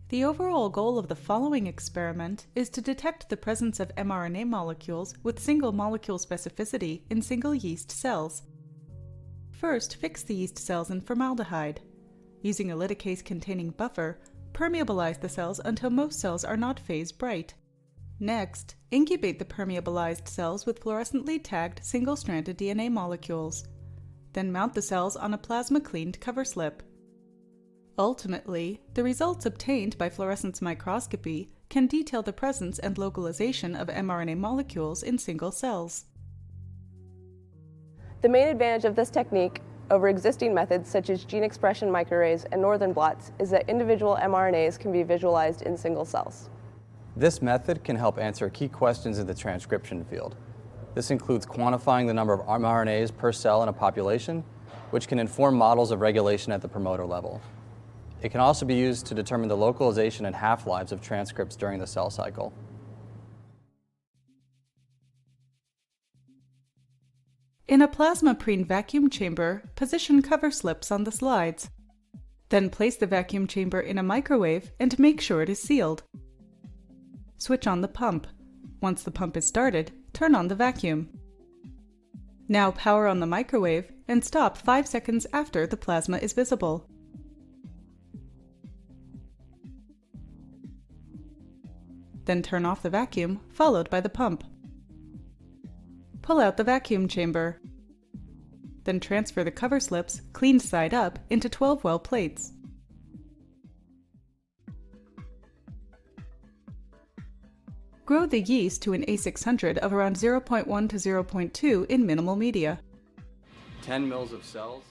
The overall goal of the following experiment is to detect the presence of mRNA molecules with single molecule specificity in single yeast cells. First, fix the yeast cells in formaldehyde. Using a lidocase-containing buffer, permeabilize the cells until most cells are not phase bright. Next, incubate the permeabilized cells with fluorescently tagged single-stranded DNA molecules. Then mount the cells on a plasma-cleaned cover slip. Ultimately, the results obtained by fluorescence microscopy can detail the presence and localization of mRNA molecules in single cells. The main advantage of this technique over existing methods such as gene expression microarrays and northern blots is that individual mRNAs can be visualized in single cells. This method can help answer key questions in the transcription field. This includes quantifying the number of mRNAs per cell in a population, which can inform models of regulation at the promoter level. It can also be used to determine the localization and half-lives of transcripts during the cell cycle. In a plasma-preen vacuum chamber, position cover slips on the slides. Then place the vacuum chamber in a microwave and make sure it is sealed. Switch on the pump. Once the pump is started, turn on the vacuum. Now power on the microwave and stop 5 seconds after the plasma is visible. Then turn off the vacuum, followed by the pump. Pull out the vacuum chamber. Then transfer the cover slips, cleaned side up, into 12-well plates. Grow the yeast to an A600 of around 0.1 to 0.2 in minimal media. 10 mils of cells.